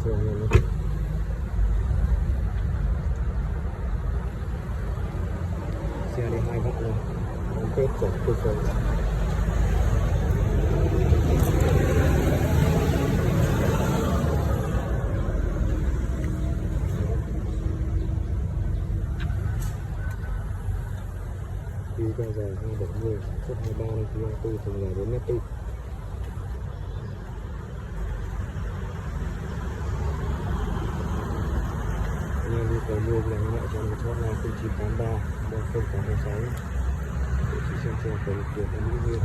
ส่วนนี้เสียใน2 บาทเลยมันเป็ดสดคือสดđi bây giờ 270 suốt 23 này kia từ từng ngày đến mét tư nha đi cầu mua là như vậy cho một thoát là 0983 3086 để chỉ xem cần tiền hay những